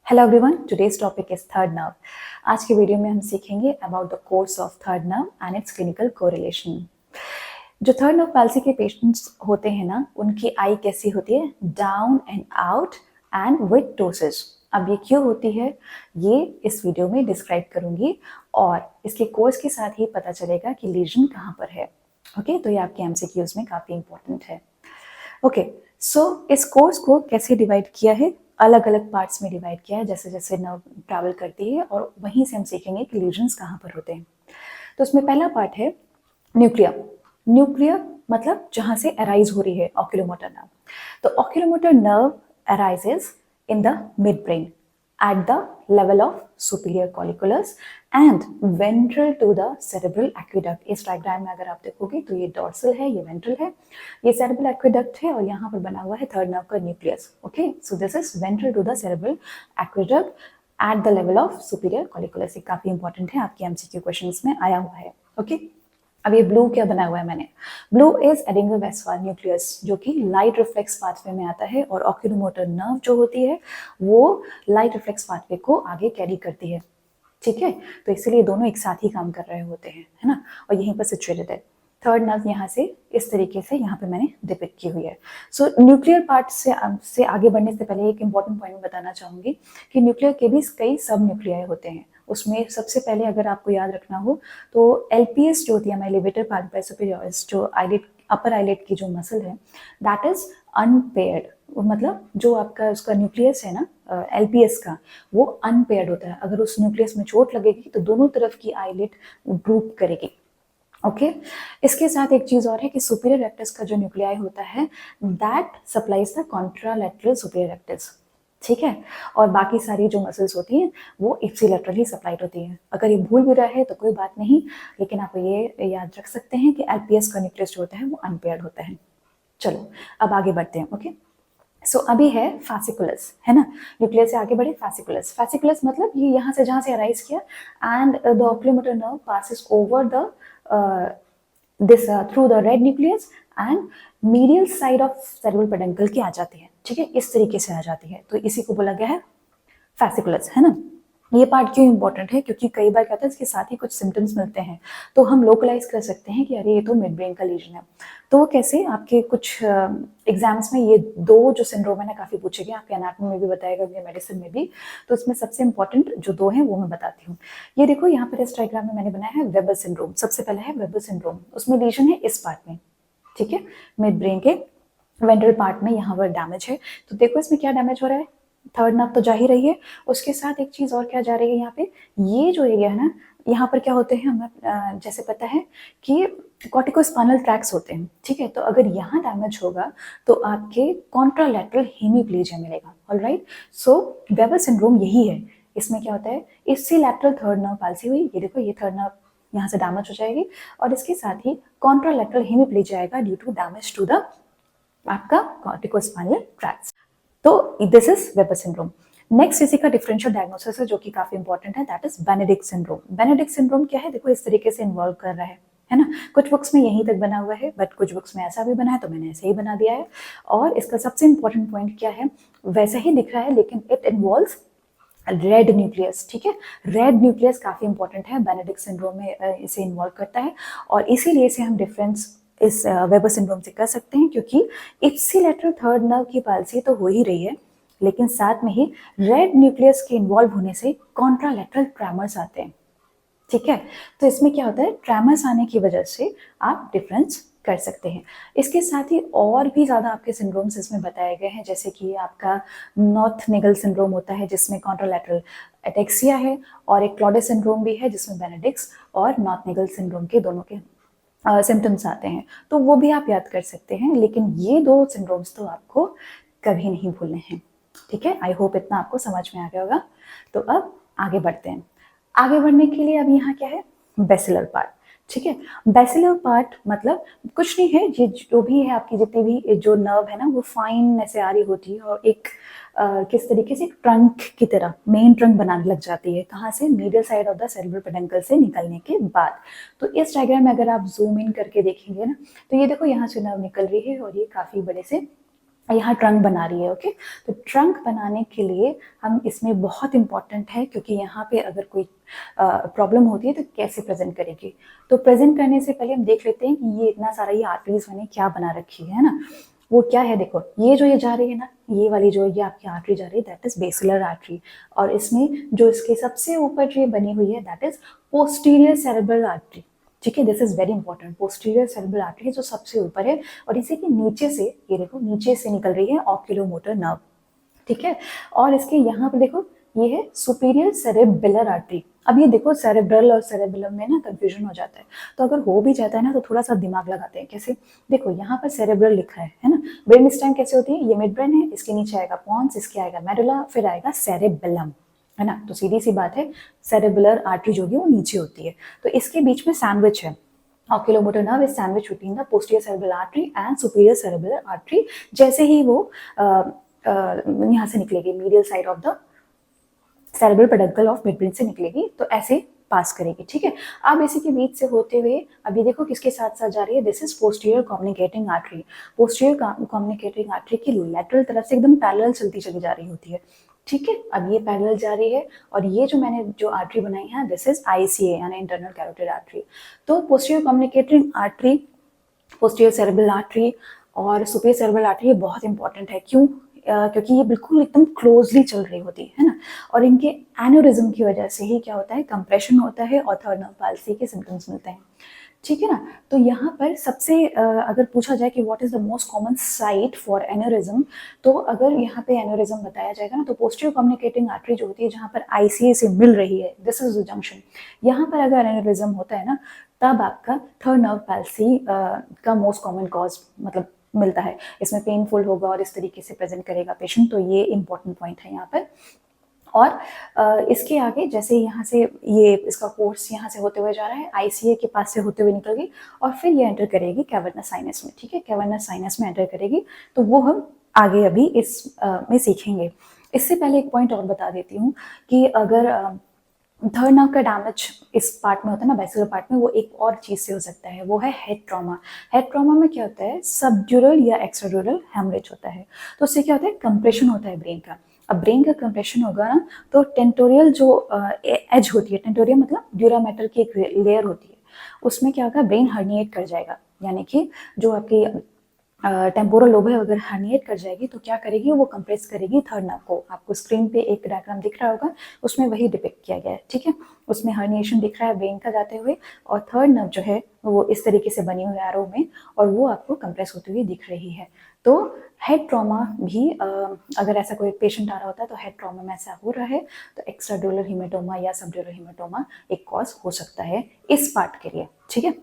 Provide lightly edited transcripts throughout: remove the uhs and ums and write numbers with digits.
Hello everyone, today's topic is third nerve. आज के video में हम सीखेंगे about the course of third nerve and it's clinical correlation. जो थर्ड नर्व पैल्सी के पेशेंट्स होते हैं ना, उनकी आई कैसी होती है? Down and out and with ptosis. अब ये क्यों होती है, ये इस वीडियो में डिस्क्राइब करूंगी और इसके कोर्स के साथ ही पता चलेगा कि लीजन कहाँ पर है। ओके, तो ये आपके एमसीक्यूज में काफी इंपॉर्टेंट है। ओके, सो इस कोर्स को कैसे डिवाइड किया है? अलग अलग पार्ट्स में डिवाइड किया है, जैसे जैसे नर्व ट्रैवल करती है, और वहीं से हम सीखेंगे कि लीजन्स कहाँ पर होते हैं। तो उसमें पहला पार्ट है न्यूक्लिया। न्यूक्लिया मतलब जहाँ से अराइज हो रही है ऑक्यूलोमोटर नर्व। तो oculomotor nerve arises in the mid brain at the level of superior colliculus and ventral to the cerebral aqueduct। इस डायग्राम में अगर आप देखोगे तो ये डॉर्सल है, ये वेंट्रल है, ये cerebral aqueduct है, और यहाँ पर बना हुआ है थर्ड नर्व का nucleus. Okay, so this is ventral to the cerebral aqueduct at the level of superior colliculus। ये काफी इंपॉर्टेंट है, आपके एमसीक्यू क्वेश्चंस में आया हुआ है। ओके, अब ये ब्लू क्या बना हुआ है मैंने? ब्लू इज एडिंगोवेस्वाल न्यूक्लियस, जो कि लाइट रिफ्लेक्स पाथवे में आता है, और ऑक्यूलोमोटर नर्व जो होती है वो लाइट रिफ्लेक्स पाथवे को आगे कैरी करती है। ठीक है, तो इसीलिए दोनों एक साथ ही काम कर रहे होते हैं, है ना, और यहीं पर सिचुएटेड है। थर्ड नर्व यहाँ से इस तरीके से यहाँ पे मैंने डिपिक्ट की हुई है। सो न्यूक्लियर पार्ट से आगे बढ़ने से पहले एक इंपॉर्टेंट पॉइंट बताना चाहूंगी कि न्यूक्लियर के भी कई सब न्यूक्लियाई होते हैं। उसमें सबसे पहले अगर आपको याद रखना हो तो एलपीएस जो होती है, हमारी लिवेटर पाल्पेब्रा सुपीरियरिस, जो आईलिड अपर आईलिड की जो मसल है, दैट इज अनपेयर्ड। मतलब जो आपका उसका न्यूक्लियस है ना, एलपीएस का, वो अनपेयर्ड होता है। अगर उस न्यूक्लियस में चोट लगेगी तो दोनों तरफ की आईलिड ड्रूप करेगी। ओके, इसके साथ एक चीज और है कि सुपीरियर रेक्टस का जो न्यूक्लियाई होता है, that supplies the contralateral superior rectus. ठीक है, और बाकी सारी जो मसल्स होती हैं वो इप्सिलैटरल ही सप्लाइड होती हैं। अगर ये भूल भी रहा है तो कोई बात नहीं, लेकिन आप ये याद रख सकते हैं कि एलपीएस का न्यूक्लियस जो होता है वो अनपेयर्ड होता है। चलो अब आगे बढ़ते हैं। ओके, सो अभी है fasciculus, है ना। न्यूक्लियस से आगे बढ़े, fasciculus। fasciculus मतलब ये यहाँ से जहाँ से अराइज किया, and the oculomotor nerve passes over the through the red nucleus and medial side of cerebral peduncle की आ जाती है। ठीक है, इस तरीके से आ जाती है, तो इसी को बोला गया है fasciculus, है ना। ये पार्ट क्यों इंपॉर्टेंट है? क्योंकि कई बार क्या होता है, इसके साथ ही कुछ सिम्टम्स मिलते हैं, तो हम लोकलाइज कर सकते हैं कि अरे ये तो मिड ब्रेन का लीजन है। तो वो कैसे? आपके कुछ एग्जाम्स में ये दो जो सिंड्रोम है ना काफी पूछे गए, आपके एनाटॉमी में भी बताएगा, मेडिसिन में भी। तो इसमें सबसे इंपॉर्टेंट जो दो हैं वो मैं बताती हूँ। ये देखो, यहाँ पर इस डायग्राम में मैंने बनाया है वेबर सिंड्रोम। सबसे पहले है वेबर सिंड्रोम, उसमें लीजन है इस पार्ट में। ठीक है, मिड ब्रेन के वेंट्रल पार्ट में यहाँ पर डैमेज है। तो देखो इसमें क्या डैमेज हो रहा है, थर्ड नर्व तो जा ही रही है, उसके साथ एक चीज और क्या जा रही है यहाँ पे, ये जो एरिया है ना, यहाँ पर क्या होते हैं हमें जैसे पता है कि कॉर्टिकोस्पाइनल ट्रैक्ट्स होते हैं। ठीक है, तो अगर यहाँ डैमेज होगा तो आपके कॉन्ट्रालैटरल हेमीप्लेजिया मिलेगा। ऑलराइट, सो वेबर सिंड्रोम यही है। इसमें क्या होता है, इससे लैटरल थर्ड नर्व पाल्सी हुई, ये देखो, ये थर्ड नर्व यहाँ से डैमेज हो जाएगी, और इसके साथ ही कॉन्ट्रालैटरल हेमीप्लेजिया आएगा due to damage to the आपका कॉर्टिकोस्पाइनल ट्रैक्ट्स। तो this is Weber syndrome. Next इसी का डिफरेंशियल डायग्नोसिस है जो कि काफी इंपॉर्टेंट है, that is Benedict syndrome. Benedict syndrome क्या है? देखो इस तरीके से इन्वॉल्व कर रहा है ना। कुछ बुक्स में यहीं तक बना हुआ है, बट कुछ बुक्स में ऐसा भी बना है, तो मैंने ऐसे ही बना दिया है। और इसका सबसे इंपॉर्टेंट पॉइंट क्या है, वैसा ही दिख रहा है लेकिन इट इन्वॉल्व्स रेड न्यूक्लियस। ठीक है, रेड न्यूक्लियस काफी इंपॉर्टेंट है, बेनेडिक्ट सिंड्रोम में इसे इन्वॉल्व करता है, और इसीलिए इसे हम डिफरेंस इस वेबर सिंड्रोम से कर सकते हैं, क्योंकि इप्सिलैटरल थर्ड नर्व की पाल्सी तो हो ही रही है, लेकिन साथ में ही रेड न्यूक्लियस के इन्वॉल्व होने से कॉन्ट्रालैटरल ट्रैमर्स आते हैं। ठीक है, तो इसमें क्या होता है, ट्रैमर्स आने की वजह से आप डिफरेंस कर सकते हैं। इसके साथ ही और भी ज्यादा आपके सिंड्रोम्स इसमें बताए गए हैं, जैसे कि आपका नॉर्थ निगल सिंड्रोम होता है जिसमें कॉन्ट्रालैटरल एटेक्सिया है, और एक क्लॉडे सिंड्रोम भी है जिसमें बेनेडिक्स और नॉर्थ निगल सिंड्रोम के दोनों के सिम्टम्स आते हैं, तो वो भी आप याद कर सकते हैं। लेकिन ये दो सिंड्रोम्स तो आपको कभी नहीं भूलने हैं। ठीक है, आई होप इतना आपको समझ में आ गया होगा। तो अब आगे बढ़ते हैं। आगे बढ़ने के लिए अब यहाँ क्या है, बेसिलर पार्ट। ठीक है, बेसिलर पार्ट मतलब कुछ नहीं है, ये जो भी है आपकी जितनी भी जो नर्व है ना, वो फाइन ऐसे आ रही होती है, और एक किस तरीके से ट्रंक की तरह मेन ट्रंक बनाने लग जाती है। कहाँ से? Medial side of the cerebral peduncle से निकलने के बाद। तो इस डायग्राम में अगर आप जूम इन करके देखेंगे ना, तो ये देखो यहाँ से नर्व निकल रही है, और ये काफी बड़े से यहाँ ट्रंक बना रही है। ओके, तो ट्रंक बनाने के लिए हम इसमें बहुत इंपॉर्टेंट है, क्योंकि यहाँ पे अगर कोई प्रॉब्लम होती है तो कैसे प्रेजेंट करेगी। तो प्रेजेंट करने से पहले हम देख लेते हैं कि ये इतना सारा ये आर्टरीज मैंने क्या बना रखी है ना। वो क्या है, देखो ये जो ये जा रही है ना, ये वाली जो ये आपकी आर्टरी जा रही है, दैट इज बेसिलर आर्टरी। और इसमें जो इसके सबसे ऊपर जो ये बनी हुई है, that is posterior cerebral artery. ठीक है, this is very important. Posterior cerebral artery जो सबसे ऊपर है, और इसी के नीचे से, ये देखो नीचे से निकल रही है ऑक्यूलोमोटर नर्व। ठीक है, और इसके यहाँ पर देखो ये है सुपीरियर सेरेब्रल आर्टरी। अब ये देखो सेरेब्रल और सेरेबेलम में ना कंफ्यूजन हो जाता है, तो अगर हो भी जाता है ना तो थोड़ा सा दिमाग लगाते हैं। कैसे, देखो यहाँ पर सेरेब्रल लिखा है ना। ब्रेन स्टेम कैसे होती है, ये मिड ब्रेन है, इसके नीचे आएगा पॉन्स, इसके आएगा मेडुला, फिर आएगा सेरेबेलम, है ना। तो सीधी सी बात है, सेरेब्रल आर्टरी जो होगी वो नीचे होती है। तो इसके बीच में सैंडविच है, oculomotor nerve is sandwiched between the posterior cerebral artery and superior cerebral artery। जैसे ही वो यहाँ से निकलेगी, medial side of the cerebral peduncle of mid brain से निकलेगी, तो ऐसे पास करेगी। ठीक है, अब इसी के बीच से होते हुए अभी देखो किसके साथ साथ जा रही है, this is posterior communicating artery. Posterior communicating artery की लेटरल तरफ से एकदम पैरेलल चलती चली जा रही होती है। ठीक है, अब ये पैरेलल जा रही है, और ये जो मैंने जो आर्टरी बनाई है, दिस इज ICA यानी इंटरनल कैरोटिड आर्टरी। तो posterior communicating artery, posterior cerebral artery और सुपीरियर सेरेब्रल आर्टरी, ये बहुत इंपॉर्टेंट है। क्यों? क्योंकि ये बिल्कुल एकदम क्लोजली चल रही होती है ना, और इनके एन्यूरिज्म की वजह से ही क्या होता है, कंप्रेशन होता है और थर्ड नर्व पाल्सी के सिम्टम्स मिलते हैं। ठीक है ना। तो यहाँ पर सबसे अगर पूछा जाए कि what is the most common site for aneurysm, तो अगर यहाँ पे एन्यूरिज्म बताया जाएगा ना, तो पोस्टीरियर कम्युनिकेटिंग आर्टरी जो होती है, जहाँ पर ICA से मिल रही है, दिस इज द जंक्शन, यहाँ पर अगर एन्यूरिज्म होता है ना, तब आपका थर्ड नर्व पैल्सी का मोस्ट कॉमन कॉज मतलब मिलता है। इसमें पेनफुल होगा और इस तरीके से प्रेजेंट करेगा पेशेंट, तो ये इंपॉर्टेंट पॉइंट है यहाँ पर। और इसके आगे जैसे यहाँ से ये इसका कोर्स यहाँ से होते हुए जा रहा है, ICA के पास से होते हुए निकलेगी, और फिर ये एंटर करेगी कैवर्नस साइनस में। ठीक है, कैवर्नस साइनस में एंटर करेगी, तो वो हम आगे अभी इस में सीखेंगे। इससे पहले एक पॉइंट और बता देती हूँ कि अगर थर्ड नर्व का डैमेज इस पार्ट में होता है ना, बेसिलर पार्ट में, वो एक और चीज से हो सकता है, वो है हेड ट्रॉमा। हेड ट्रॉमा में क्या होता है, सबड्यूरल या एक्स्ट्राड्यूरल हेमरेज होता है। तो उससे क्या होता है, कंप्रेशन होता है ब्रेन का। अब ब्रेन का कंप्रेशन होगा ना, तो टेंटोरियल जो एज होती है, टेंटोरियल मतलब ड्यूरामेटल की एक लेयर होती है, उसमें क्या होगा, ब्रेन हर्निएट कर जाएगा। यानी कि जो आपकी टेम्पोरल लोब है, अगर हर्निएट कर जाएगी तो क्या करेगी, वो कंप्रेस करेगी थर्ड नर्व को। आपको स्क्रीन पे एक डायग्राम दिख रहा होगा, उसमें वही डिपिक्ट किया गया है। ठीक है, उसमें हर्निएशन दिख रहा है ब्रेन का जाते हुए, और थर्ड नर्व जो है वो इस तरीके से बनी हुई एरो में, और वो आपको कंप्रेस होती हुई दिख रही है। तो हेड ट्रॉमा भी अगर ऐसा कोई पेशेंट आ रहा होता है तो हेड ट्रॉमा में ऐसा हो रहा है, तो एक्स्ट्राड्यूरल हीमेटोमा या सबड्यूरल हीमेटोमा एक कॉज हो सकता है इस पार्ट के लिए। ठीक है,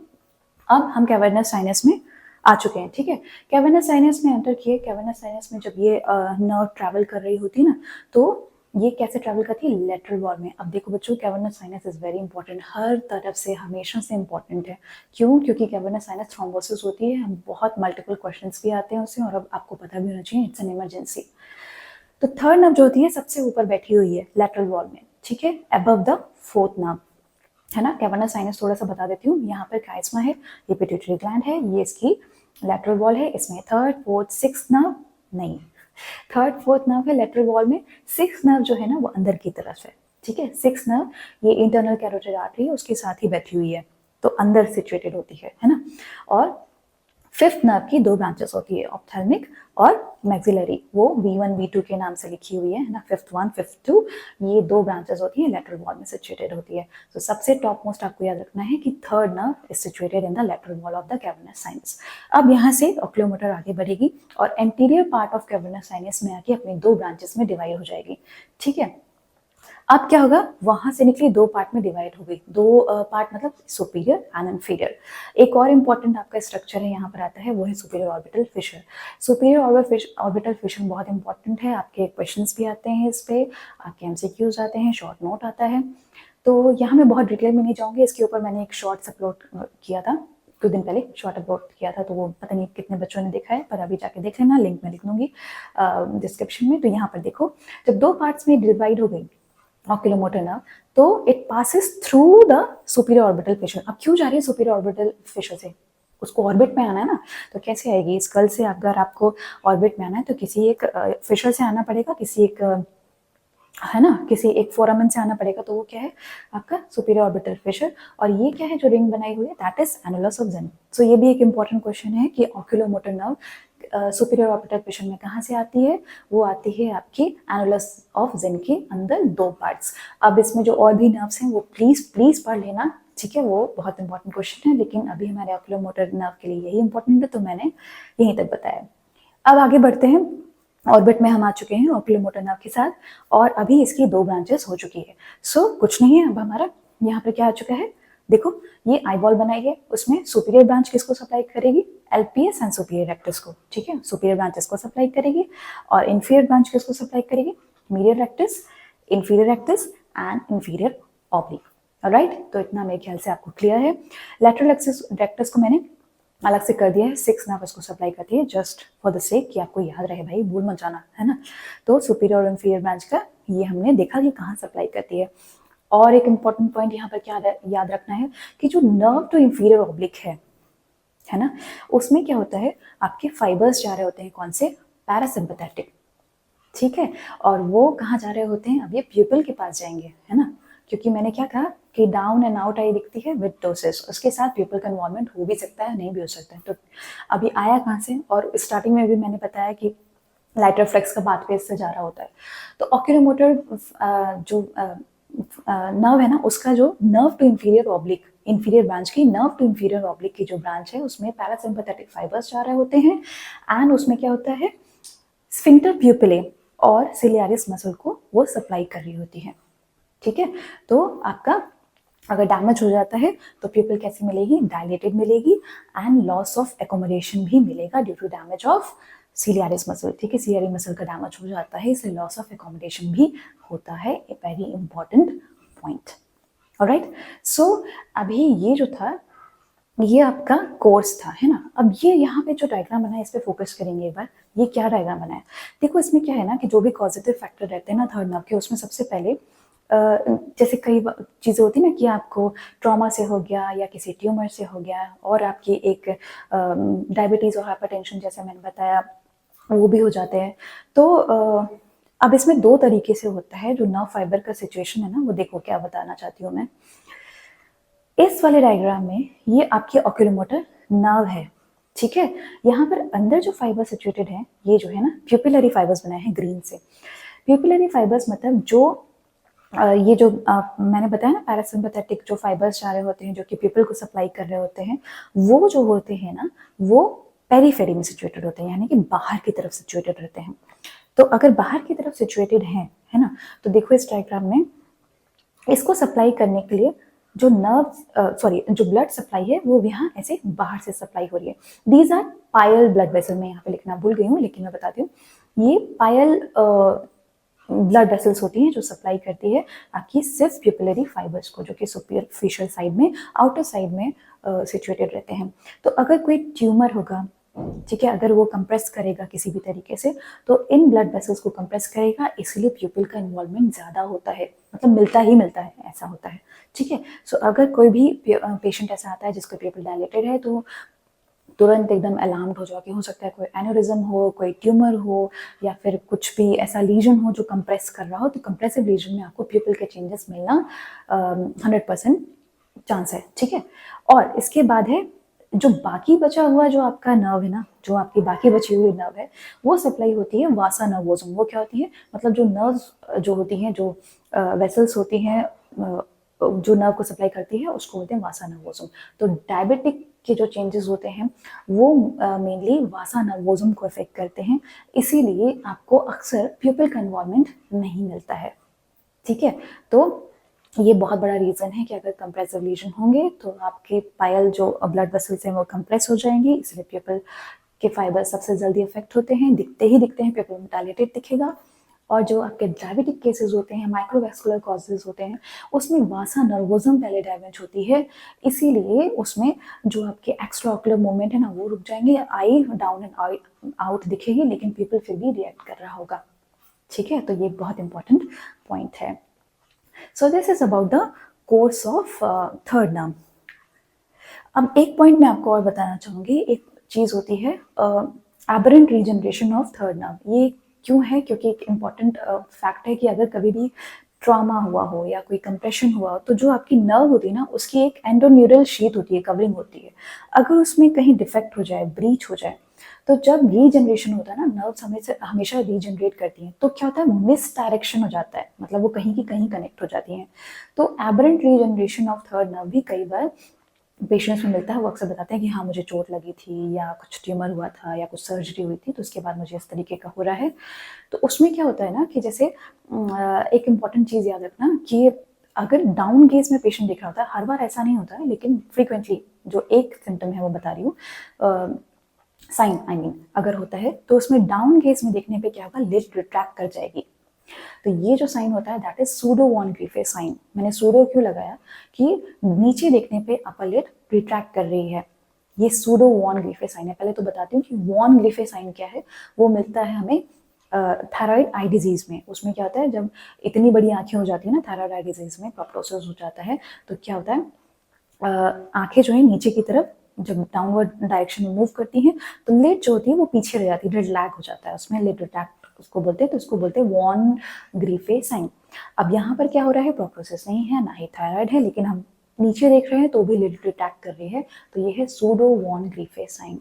अब हम कैवर्नस साइनस में आ चुके हैं। ठीक है, कैवर्नस साइनस में एंटर किए। कैवर्नस साइनस में जब ये नर्व ट्रैवल कर रही होती है ना, तो ये कैसे ट्रैवल करती है, लेटरल वॉल में। अब देखो बच्चों, cavernous sinus is very important, हर तरफ से हमेशा से इंपॉर्टेंट है। क्यों? क्योंकि कैवर्नस साइनस थ्रोम्बोसिस होती है, हम बहुत मल्टीपल क्वेश्चंस भी आते हैं उससे, और अब आपको पता भी होना चाहिए, इट्स एन इमरजेंसी। तो थर्ड नर्व जो होती है सबसे ऊपर बैठी हुई है लेटरल वॉल में। ठीक है, अबव द फोर्थ नर्व, है ना। कैवर्नस साइनस थोड़ा सा बता देती हूँ, यहाँ पर काइस्मा है, ये पिट्यूटरी ग्लैंड है, ये इसकी लेटरल वॉल है, इसमें थर्ड फोर्थ सिक्स नर्व नहीं, थर्ड फोर्थ नर्व है लेटरल वॉल में, सिक्स नर्व जो है ना वो अंदर की तरफ है। ठीक है, सिक्स नर्व ये इंटरनल कैरोटिड आर्टरी है, उसके साथ ही बैठी हुई है, तो अंदर सिचुएटेड होती है ना। और फिफ्थ नर्व की दो ब्रांचेस होती है, ऑप्थेल्मिक और मैक्सिलरी, वो V1 V2 के नाम से लिखी हुई है ना, फिफ्थ वन फिफ्थ टू, ये दो ब्रांचेस होती है, लेटरल वॉल में सिचुएटेड होती है। तो सबसे टॉप मोस्ट आपको याद रखना है कि third nerve is situated in the lateral wall of the cavernous sinus. अब यहाँ से ऑक्यूलोमोटर आगे बढ़ेगी और anterior part of cavernous sinus में आके अपने दो ब्रांचेस में डिवाइड हो जाएगी। ठीक है, अब क्या होगा, वहां से निकली दो पार्ट में डिवाइड हो गई, दो पार्ट मतलब सुपीरियर एंड इन्फीरियर। एक और इंपॉर्टेंट आपका स्ट्रक्चर है यहाँ पर आता है, वो है superior orbital Fisher. Superior orbital Fisher बहुत इंपॉर्टेंट है, आपके क्वेश्चंस भी आते हैं इस पे, आपके MCQs आते हैं, शॉर्ट नोट आता है। तो यहाँ मैं बहुत डिटेल में नहीं जाऊँगी, इसके ऊपर मैंने एक शॉर्ट्स अपलोड किया था कुछ दिन पहले, शॉर्ट अपलोड किया था, तो वो पता नहीं कितने बच्चों ने देखा है, पर अभी जाके देख लेना, लिंक मैं लिख दूंगी डिस्क्रिप्शन में। तो यहाँ पर देखो, जब दो पार्ट्स में डिवाइड हो गई oculomotor nerve, तो it passes through the superior orbital Fisher. अब क्यों जा रही है सुपीरियर ऑर्बिटल फिशर से, उसको ऑर्बिट में आना है ना, तो कैसे आएगी? स्कल से अगर आपको ऑर्बिट में आना है तो किसी एक फिशर से आना पड़ेगा, किसी एक है ना, किसी एक फोरामन से आना पड़ेगा, तो वो क्या है? आपका सुपीरियर ऑर्बिटल फिशर। और ये क्या है जो रिंग बनाई हुई है? दैट इज एनुलस ऑफ जेन। सो ये भी एक इंपॉर्टेंट क्वेश्चन है कि oculomotor nerve superior orbital Fisher में कहाँ से आती है? वो आती है आपकी एनुलस ऑफ जेन के अंदर, 2 पार्ट्स। अब इसमें जो और भी नर्व्स हैं वो प्लीज पढ़ लेना, ठीक है? वो बहुत इंपॉर्टेंट क्वेश्चन है, लेकिन अभी हमारे ऑक्यूलोमोटर नर्व के लिए यही इंपॉर्टेंट है, तो मैंने यहीं तक बताया। अब आगे बढ़ते हैं। ऑर्बिट में हम आ चुके हैं ऑक्यूलोमोटर नर्व के साथ, और अभी इसकी 2 ब्रांचेस हो चुकी है। सो कुछ नहीं है, अब हमारा यहाँ पर क्या आ चुका है? देखो, ये आईबॉल बनाई है, उसमें सुपीरियर ब्रांच किसको सप्लाई करेगी? एलपीएस एंड सुपीरियर रेक्टस को, ठीक है? सुपीरियर ब्रांचेस को सप्लाई करेगी, और इंफीरियर ब्रांच किसको सप्लाई करेगी? Medial rectus, inferior rectus and inferior oblique. Alright, तो इतना मेरे ख्याल से आपको क्लियर है। लैटरल रेक्टस को मैंने अलग से कर दिया है, 6 नर्व इसको सप्लाई करती है, जस्ट फॉर द सेक कि आपको याद रहे भाई, भूल मत जाना, है ना? तो सुपीरियर और इंफीरियर ब्रांच का ये हमने देखा कि कहाँ सप्लाई करती है। और एक इंपॉर्टेंट पॉइंट यहाँ पर क्या याद रखना है कि जो नर्व टू इंफीरियर ऑब्लिक है ना, उसमें क्या होता है? आपके फाइबर्स जा रहे होते हैं कौन से? पैरासिम्पैथेटिक, ठीक है? और वो कहाँ जा रहे होते हैं? अब ये प्यूपिल के पास जाएंगे, है ना? क्योंकि मैंने क्या कहा कि डाउन एंड आउट आई दिखती है विद टोसिस, उसके साथ प्यूपिल का इन्वॉल्वमेंट हो भी सकता है, नहीं भी हो सकता है। तो अभी आया कहाँ से? और स्टार्टिंग में भी मैंने बताया कि लाइटर फ्लेक्स का पाथवेज से जा रहा होता है। तो ऑक्यूलोमोटर जो नर्व है ना, उसका जो nerve to inferior oblique, inferior branch की नर्व टू इंफीरियर ऑब्लिक की जो ब्रांच है, उसमें पैरासिम्पैथेटिक फाइबर्स जा रहे होते हैं, एंड उसमें क्या होता है? स्फिंक्टर प्यूपिले और सिलियारिस मसल को वो सप्लाई कर रही होती है, ठीक है? तो आपका अगर डैमेज हो जाता है तो प्यूपिल कैसी मिलेगी? डायलेटेड मिलेगी, एंड लॉस ऑफ एकोमोडेशन भी मिलेगा due to damage of ciliaris muscle, ठीक है? सिलियरी मसल का डैमेज हो जाता है, इसलिए लॉस ऑफ एकोमोडेशन भी होता है। A very important point. Alright, so अभी ये जो था ये आपका कोर्स था, है ना? अब ये यहाँ पे जो डायग्राम बना है इस पे फोकस करेंगे एक बार। ये क्या डायग्राम बना है? देखो, इसमें क्या है ना कि जो भी पॉजिटिव फैक्टर रहते हैं ना थर्ड नर्व के, उसमें सबसे पहले जैसे कई चीज़ें होती है ना कि आपको ट्रॉमा से हो गया या किसी ट्यूमर से हो गया, और आपकी एक डायबिटीज़ और हाइपरटेंशन जैसे मैंने बताया वो भी हो जाते हैं। तो अब इसमें 2 तरीके से होता है जो नर्व फाइबर का सिचुएशन है ना, वो देखो क्या बताना चाहती हूँ मैं। इस वाले डायग्राम में ये आपकी ऑक्यूलोमोटर नर्व है, ठीक है? यहाँ पर अंदर जो फाइबर सिचुएटेड है, ये जो है ना प्यूपिलरी फाइबर्स बनाए हैं ग्रीन से। प्यूपिलरी फाइबर्स मतलब जो ये जो मैंने बताया ना पैरासिम्पैथेटिक जो फाइबर्स जा रहे होते हैं जो कि प्यूपिल को सप्लाई कर रहे होते हैं, वो जो होते हैं ना वो पेरीफेरी में सिचुएटेड होते हैं, यानी कि बाहर की तरफ सिचुएटेड रहते हैं। तो अगर बाहर की तरफ सिचुएटेड है ना, तो देखो इस डायग्राम में इसको सप्लाई करने के लिए जो जो ब्लड सप्लाई है वो यहाँ ऐसे बाहर से सप्लाई हो रही है। These are pial blood vessel, मैं यहाँ पे लिखना भूल गई हूँ लेकिन मैं बताती हूँ। ये पायल ब्लड वेसल्स होती हैं जो सप्लाई करती है आपकी सिर्फ प्यूपिलरी फाइबर्स को, जो कि सुपरफिशियल साइड में, आउटर साइड में सिचुएटेड रहते हैं। तो अगर कोई ट्यूमर होगा, ठीक है, अगर वो कंप्रेस करेगा किसी भी तरीके से, तो इन ब्लड वेसल्स को कंप्रेस करेगा, इसलिए प्यूपिल का इन्वॉल्वमेंट ज़्यादा होता है, मतलब मिलता ही मिलता है, ऐसा होता है, ठीक है? सो अगर कोई भी पेशेंट ऐसा आता है जिसका प्यूपिल डायलेटेड है, तो तुरंत एकदम अलार्म्ड हो जाओ कि हो सकता है कोई एन्यूरिज्म हो, कोई ट्यूमर हो, या फिर कुछ भी ऐसा लीजन हो जो कंप्रेस कर रहा हो। तो कंप्रेसिव लीजन में आपको प्यूपिल के चेंजेस मिलना 100% चांस है, ठीक है? और इसके बाद है जो बाकी बचा हुआ जो आपका नर्व है ना, जो आपकी बाकी बची हुई नर्व है, वो सप्लाई होती है वासा नर्वोसम। वो क्या होती है? मतलब जो नर्व्स जो होती हैं, जो वेसल्स होती हैं जो नर्व को सप्लाई करती है, उसको बोलते हैं वासा नर्वोसम। तो डायबिटिक के जो चेंजेस होते हैं वो मेनली वासा नर्वोसम को अफेक्ट करते हैं, इसीलिए आपको अक्सर प्यूपिल का इन्वॉल्वमेंट नहीं मिलता है, ठीक है? तो ये बहुत बड़ा रीज़न है कि अगर कंप्रेसिव लीजन होंगे तो आपके पायल जो ब्लड वेसल्स हैं वो कंप्रेस हो जाएंगी, इसलिए प्यूपिल के फाइबर सबसे जल्दी अफेक्ट होते हैं, दिखते हैं, प्यूपिल में डायलेटेड दिखेगा। और जो आपके डायबिटिक केसेस होते हैं, माइक्रोवैस्कुलर कॉजेज होते हैं, उसमें वासा नर्वोसम पहले डैमेज होती है, इसीलिए उसमें जो आपके एक्स्ट्रा ऑक्यूलर मूवमेंट है ना वो रुक जाएंगे, आई डाउन एंड आउट दिखेगी, लेकिन पीपल फिर भी रिएक्ट कर रहा होगा, ठीक है? तो ये बहुत इंपॉर्टेंट पॉइंट है। So this is about the course of third nerve. अब एक पॉइंट मैं आपको और बताना चाहूँगी, एक चीज़ होती है aberrant regeneration of third nerve. ये क्यों है? क्योंकि एक इम्पॉर्टेंट फैक्ट है कि अगर कभी भी ट्रॉमा हुआ हो या कोई कंप्रेशन हुआ हो, तो जो आपकी नर्व होती है ना, उसकी एक एंडोन्यूरल शीथ होती है, कवरिंग होती है। अगर उसमें कहीं डिफेक्ट हो जाए, ब्रीच हो जाए, तो जब रीजनरेशन होता है ना, नर्व्स हमेशा हमेशा रीजनरेट करती हैं, तो क्या होता है, मिस डायरेक्शन हो जाता है, मतलब वो कहीं की कहीं कनेक्ट हो जाती हैं। तो aberrant regeneration of third nerve भी कई बार पेशेंट्स में मिलता है। वो अक्सर बताते हैं कि हाँ, मुझे चोट लगी थी या कुछ ट्यूमर हुआ था या कुछ सर्जरी हुई थी, तो उसके बाद मुझे इस तरीके का हो रहा है। तो उसमें क्या होता है ना कि जैसे एक इम्पॉर्टेंट चीज़ याद रखना कि अगर डाउन गेज में पेशेंट दिख रहा होता है, हर बार ऐसा नहीं होता है, लेकिन फ्रीक्वेंटली जो एक सिम्टम है वो बता रही हूँ, साइन आई मीन अगर होता है, तो उसमें डाउन गेज में देखने पे क्या होगा, लिड रिट्रैक्ट कर जाएगी। तो ये जो साइन होता है that is pseudo von Graefe sign. मैंने सूडो क्यों लगाया कि नीचे देखने पे अपर लिड रिट्रैक्ट कर रही है, ये सूडो वॉन ग्रिफे साइन है। पहले तो बताती हूँ कि वॉन ग्रिफे साइन क्या है। वो मिलता है हमें थायराइड आई डिजीज में। उसमें क्या होता है, जब इतनी बड़ी आंखें हो जाती है ना थायराइड आई डिजीज में, प्रोप्टोसिस हो जाता है, तो क्या होता है, आंखें जो है नीचे की तरफ जब डाउनवर्ड डायरेक्शन में मूव करती हैं, तो लिड जो होती है वो पीछे रह जाती है, लिड लैग हो जाता है, उसमें लिड रिट्रैक्ट उसको बोलते हैं, तो उसको बोलते हैं वॉन ग्रीफे साइन। अब यहाँ पर क्या हो रहा है, प्रोप्टोसिस नहीं है, ना ही थायराइड है, लेकिन हम नीचे देख रहे हैं तो भी लिड रिट्रैक्ट कर रही है, तो ये है सूडो वॉन ग्रीफे साइन।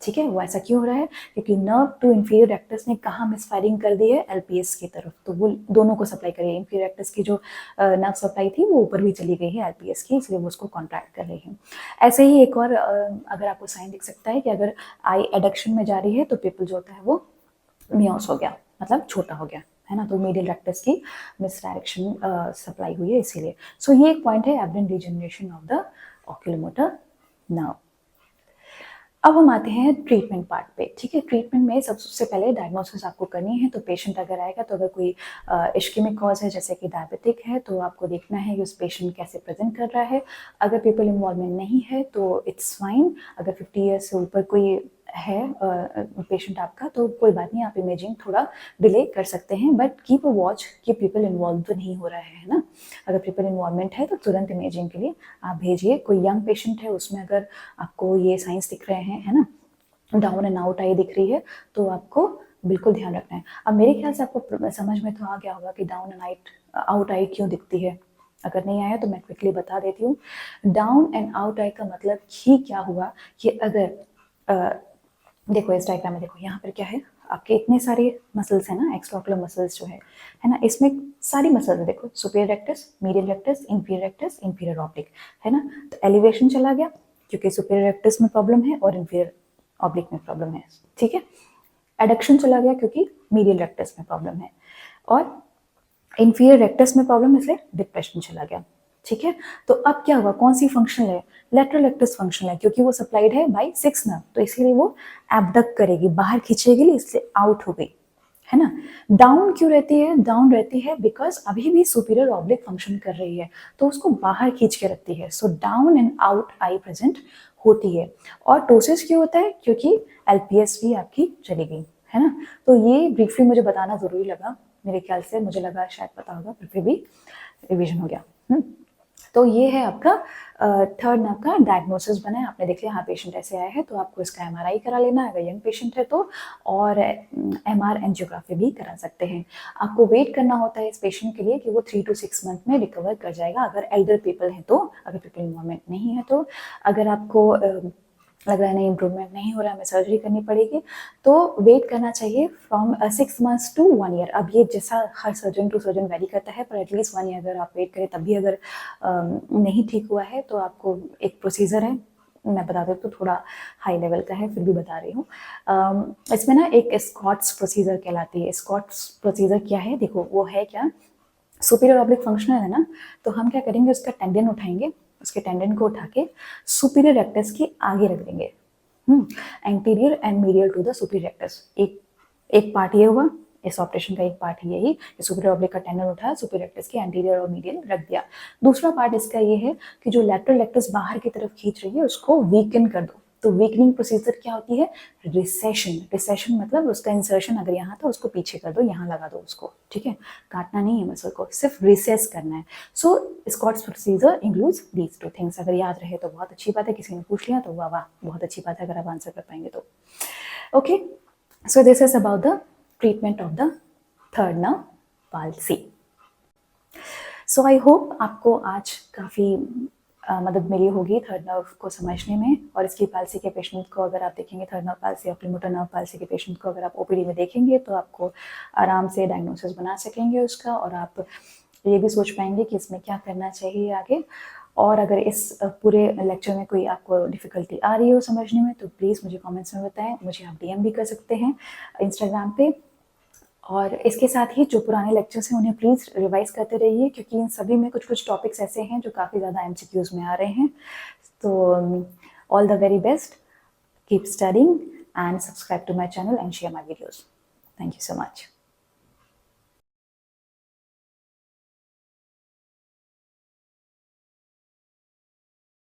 ठीक है, वो ऐसा क्यों हो रहा है, क्योंकि नर्व टू इंफीरियर रेक्टस ने कहाँ मिसफायरिंग कर दी है, एलपीएस की तरफ, तो वो दोनों को सप्लाई करी है। इंफीरियर रेक्टस की जो नर्व सप्लाई थी वो ऊपर भी चली गई है एलपीएस की, इसलिए वो उसको कॉन्ट्रैक्ट कर रही है। ऐसे ही एक और अगर आपको साइन दिख सकता है कि अगर आई एडक्शन में जा रही है, तो पीपल जो होता है वो मियोस हो गया, मतलब छोटा हो गया, है ना, तो मीडियल रेक्टस की मिस डायरेक्शन सप्लाई हुई है इसीलिए। सो ये एक पॉइंट है, एब्रेंट डिजेनरेशन ऑफ द ओक्यूलोमोटर नर्व। अब हम आते हैं ट्रीटमेंट पार्ट पे। ठीक है, ट्रीटमेंट में सबसे पहले डायग्नोसिस आपको करनी है। तो पेशेंट अगर आएगा, तो अगर कोई इश्केमिक कॉज है जैसे कि डायबिटिक है, तो आपको देखना है कि उस पेशेंट कैसे प्रेजेंट कर रहा है। अगर पीपल इन्वॉल्वमेंट नहीं है तो इट्स फाइन। अगर 50 ईयर्स से ऊपर कोई है पेशेंट आपका, तो कोई बात नहीं, आप इमेजिंग थोड़ा डिले कर सकते हैं, बट कीप अ वॉच कि पीपल इन्वॉल्व तो नहीं हो रहा है ना। अगर पीपल इन्वॉल्वमेंट है तो तुरंत इमेजिंग के लिए आप भेजिए। कोई यंग पेशेंट है, उसमें अगर आपको ये साइंस दिख रहे हैं, है ना, डाउन एंड आउट आई दिख रही है, तो आपको बिल्कुल ध्यान रखना है। अब मेरे ख्याल से आपको समझ में तो आ गया होगा कि डाउन एंड आउट आई क्यों दिखती है। अगर नहीं आया तो मैं क्विकली बता देती हूँ। डाउन एंड आउट आई का मतलब ही क्या हुआ कि अगर देखो इस डायग्राम में, देखो यहाँ पर क्या है, आपके इतने सारे मसल्स है ना, एक्स्ट्राओकुलर मसल्स जो है ना, इसमें सारी मसल्स है, देखो superior rectus, medial rectus, inferior oblique, है ना। तो एलिवेशन चला गया क्योंकि सुपीरियर रेक्टस में प्रॉब्लम है और इंफीरियर ऑब्लिक में प्रॉब्लम है। ठीक है, एडक्शन चला गया क्योंकि मीडियल रेक्टस में प्रॉब्लम है, और इंफीरियर रेक्टस में प्रॉब्लम, इसलिए डिप्रेशन चला गया। ठीक है, तो अब क्या हुआ, कौन सी फंक्शनल है, लेटरल रेक्टस फंक्शनल है, क्योंकि वो सप्लाइड है बाय 6 नर्व, तो इसीलिए वो एबडक्ट करेगी, बाहर खींचेगी, इसलिए आउट हो गई, है ना। डाउन क्यों रहती है, डाउन रहती है बिकॉज अभी भी सुपीरियर ऑब्लिक फंक्शन कर रही है, तो उसको बाहर खींच के रखती है। So down and out I present होती है। और टोसिस क्यों होता है, क्योंकि एलपीएस भी आपकी चली गई, है ना। तो ये ब्रीफली मुझे बताना जरूरी लगा, मेरे ख्याल से मुझे लगा शायद पता होगा, फिर भी रिवीजन हो गया। तो ये है आपका थर्ड नर्व का डायग्नोसिस बना है। आपने देख लिया, हाँ पेशेंट ऐसे आया है, तो आपको इसका एमआरआई करा लेना है अगर यंग पेशेंट है तो, और एमआर एंजियोग्राफी भी करा सकते हैं। आपको वेट करना होता है इस पेशेंट के लिए कि वो 3 to 6 मंथ में रिकवर कर जाएगा, अगर एल्डर पीपल है तो। अगर पीपल इन्वॉल्वमेंट नहीं है तो, अगर आपको लग रहा है नहीं इम्प्रूवमेंट नहीं हो रहा है, हमें सर्जरी करनी पड़ेगी, तो वेट करना चाहिए फ्रॉम 6 months to 1 year। अब ये जैसा हर सर्जन टू सर्जन वेरी करता है, पर एटलीस्ट 1 year अगर आप वेट करें, तब भी अगर नहीं ठीक हुआ है, तो आपको एक प्रोसीजर है, मैं बता दें तो थोड़ा हाई लेवल का है, फिर भी बता रही हूँ। इसमें ना एक स्कॉट्स प्रोसीजर कहलाती है। स्कॉट्स प्रोसीजर क्या है, देखो वो है क्या, सुपीरियर ऑब्लिक फंक्शनल है ना, तो हम क्या करेंगे, उसका टेंडन उठाएंगे, उसके टेंडन को उठा के सुपीरियर रेक्टस के आगे रख देंगे, anterior and medial to the superior rectus. एक पार्ट ये हुआ, इस ऑपरेशन का एक पार्ट यही कि सुपीरियर ऑब्लिक का टेंडन उठाया, सुपीरियर रेक्टस के एंटीरियर और मीडियल रख दिया। दूसरा पार्ट इसका ये है कि जो लैटरल रेक्टस बाहर की तरफ खींच रही है, उसको वीकन कर दो, तो वीकनिंग प्रोसीजर क्या होती है? रिसेशन। रिसेशन मतलब उसका इंसर्शन अगर यहाँ था उसको पीछे कर दो, यहाँ लगा दो उसको, ठीक है, काटना नहीं है मसल को, सिर्फ रिसेस करना है। So Scott's procedure includes these two things. अगर याद रहे तो बहुत अच्छी बात है, किसी ने पूछ लिया तो वाह वाह, बहुत अच्छी बात है अगर आप आंसर कर पाएंगे तो। Okay, so this is about the treatment of the third nerve palsy. So I hope आपको आज काफ़ी मदद मिली होगी थर्ड नर्व को समझने में। और इसकी पाल्सी के पेशेंट को अगर आप देखेंगे, थर्ड नर्व पाल्सी या प्रीमोटर नर्व पाल्सी के पेशेंट को अगर आप ओपीडी में देखेंगे तो आपको आराम से डायग्नोसिस बना सकेंगे उसका, और आप ये भी सोच पाएंगे कि इसमें क्या करना चाहिए आगे। और अगर इस पूरे लेक्चर में कोई आपको डिफ़िकल्टी आ रही हो समझने में तो प्लीज़ मुझे कमेंट्स में बताएं, मुझे आप डीएम भी कर सकते हैं इंस्टाग्राम पे। और इसके साथ ही जो पुराने लेक्चर्स हैं उन्हें प्लीज़ रिवाइज करते रहिए, क्योंकि इन सभी में कुछ कुछ टॉपिक्स ऐसे हैं जो काफ़ी ज़्यादा एमसीक्यूज़ में आ रहे हैं। तो all the very best, keep studying and subscribe to my channel and share my videos. Thank you so much.